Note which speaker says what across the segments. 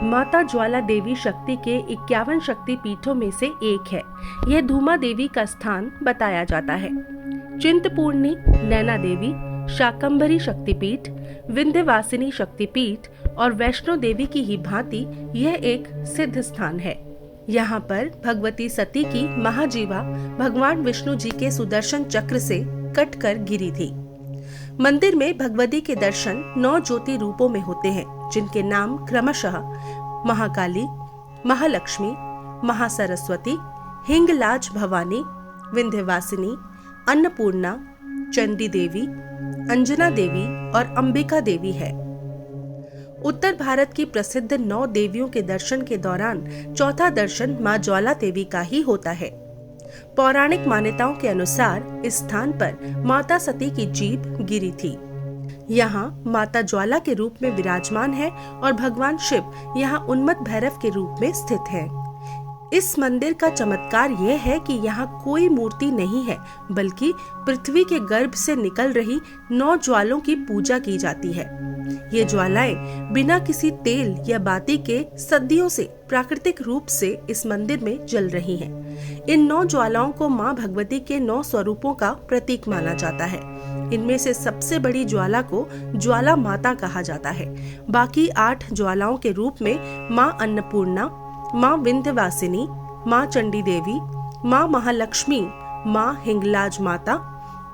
Speaker 1: माता ज्वाला देवी शक्ति के 51 शक्ति पीठों में से एक है। यह धूमा देवी का स्थान बताया जाता है। चिंतपूर्णी, नैना देवी, शाकंभरी शक्तिपीठ, विंध्यवासिनी शक्तिपीठ और वैष्णो देवी की ही भांति यह एक सिद्ध स्थान है। यहाँ पर भगवती सती की महाजीवा भगवान विष्णु जी के सुदर्शन चक्र से कटकर गिरी थी। मंदिर में भगवती के दर्शन 9 ज्योति रूपों में होते हैं, जिनके नाम क्रमशः महाकाली, महालक्ष्मी, महासरस्वती, हिंगलाज भवानी, विंध्यवासिनी, अन्नपूर्णा, चंडी देवी, अंजना देवी और अंबिका देवी है। उत्तर भारत की प्रसिद्ध 9 देवियों के दर्शन के दौरान चौथा दर्शन मां ज्वाला देवी का ही होता है। पौराणिक मान्यताओं के अनुसार इस स्थान पर माता सती की जीभ गिरी थी। यहाँ माता ज्वाला के रूप में विराजमान है और भगवान शिव यहाँ उन्मत्त भैरव के रूप में स्थित है। इस मंदिर का चमत्कार यह है कि यहाँ कोई मूर्ति नहीं है, बल्कि पृथ्वी के गर्भ से निकल रही 9 ज्वालों की पूजा की जाती है। ये ज्वालाएं बिना किसी तेल या बाती के सदियों से प्राकृतिक रूप से इस मंदिर में जल रही हैं। इन 9 ज्वालाओं को मां भगवती के 9 स्वरूपों का प्रतीक माना जाता है। इनमें से सबसे बड़ी ज्वाला को ज्वाला माता कहा जाता है। बाकी 8 ज्वालाओं के रूप में मां अन्नपूर्णा, मां विंध्यवासिनी, मां चंडी देवी, मां महालक्ष्मी, मां हिंगलाज माता,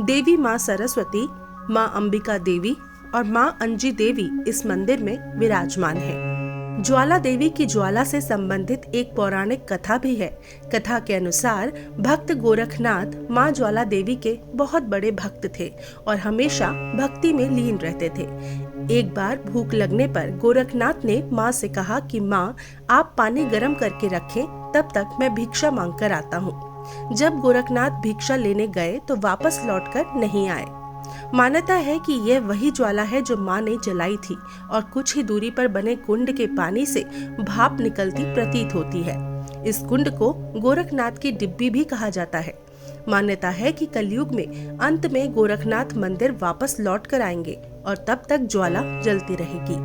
Speaker 1: देवी मां सरस्वती, मां अंबिका देवी और मां अंजी देवी इस मंदिर में विराजमान है। ज्वाला देवी की ज्वाला से संबंधित एक पौराणिक कथा भी है। कथा के अनुसार भक्त गोरखनाथ मां ज्वाला देवी के बहुत बड़े भक्त थे और हमेशा भक्ति में लीन रहते थे। एक बार भूख लगने पर गोरखनाथ ने मां से कहा कि मां, आप पानी गर्म करके रखें, तब तक मैं भिक्षा मांग कर आता हूँ। जब गोरखनाथ भिक्षा लेने गए तो वापस लौटकर नहीं आए। मान्यता है कि यह वही ज्वाला है जो मां ने जलाई थी और कुछ ही दूरी पर बने कुंड के पानी से भाप निकलती प्रतीत होती है। इस कुंड को गोरखनाथ की डिब्बी भी कहा जाता है। मान्यता है कि कलयुग में अंत में गोरखनाथ मंदिर वापस लौट कर आएंगे और तब तक ज्वाला जलती रहेगी।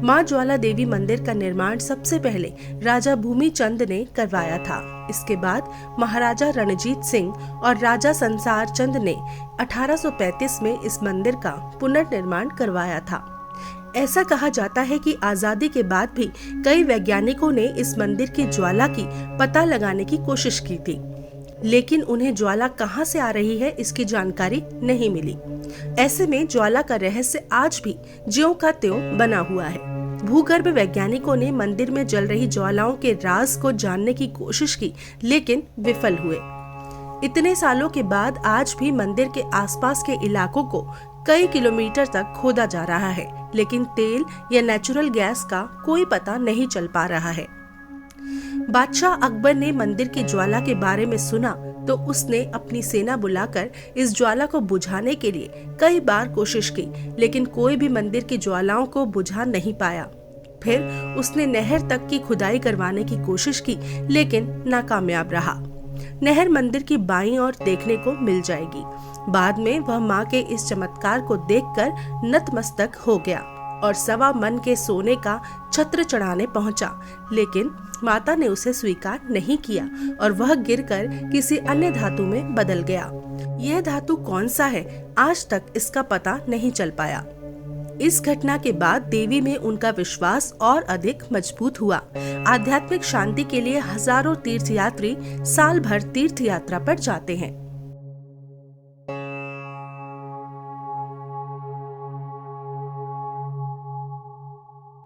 Speaker 1: मां ज्वाला देवी मंदिर का निर्माण सबसे पहले राजा भूमि चंद ने करवाया था। इसके बाद महाराजा रणजीत सिंह और राजा संसार चंद ने 1835 में इस मंदिर का पुनर्निर्माण करवाया था। ऐसा कहा जाता है कि आजादी के बाद भी कई वैज्ञानिकों ने इस मंदिर की ज्वाला की पता लगाने की कोशिश की थी, लेकिन उन्हें ज्वाला कहां से आ रही है इसकी जानकारी नहीं मिली। ऐसे में ज्वाला का रहस्य आज भी ज्यों का त्यों बना हुआ है। भूगर्भ वैज्ञानिकों ने मंदिर में जल रही ज्वालाओं के राज को जानने की कोशिश की, लेकिन विफल हुए। इतने सालों के बाद आज भी मंदिर के आसपास के इलाकों को कई किलोमीटर तक खोदा जा रहा है, लेकिन तेल या नेचुरल गैस का कोई पता नहीं चल पा रहा है। बादशाह अकबर ने मंदिर की ज्वाला के बारे में सुना तो उसने अपनी सेना बुलाकर इस ज्वाला को बुझाने के लिए कई बार कोशिश की, लेकिन कोई भी मंदिर की ज्वालाओं को बुझा नहीं पाया। फिर उसने नहर तक की खुदाई करवाने की कोशिश की, लेकिन नाकामयाब रहा। नहर मंदिर की बाईं ओर देखने को मिल जाएगी। बाद में वह मां के इस चमत्कार को देखकर नतमस्तक हो गया और 1.25 मन के सोने का छत्र चढ़ाने पहुंचा, लेकिन माता ने उसे स्वीकार नहीं किया और वह गिरकर किसी अन्य धातु में बदल गया। यह धातु कौन सा है, आज तक इसका पता नहीं चल पाया। इस घटना के बाद देवी में उनका विश्वास और अधिक मजबूत हुआ। आध्यात्मिक शांति के लिए हजारों तीर्थयात्री साल भर तीर्थ यात्रा पर जाते हैं।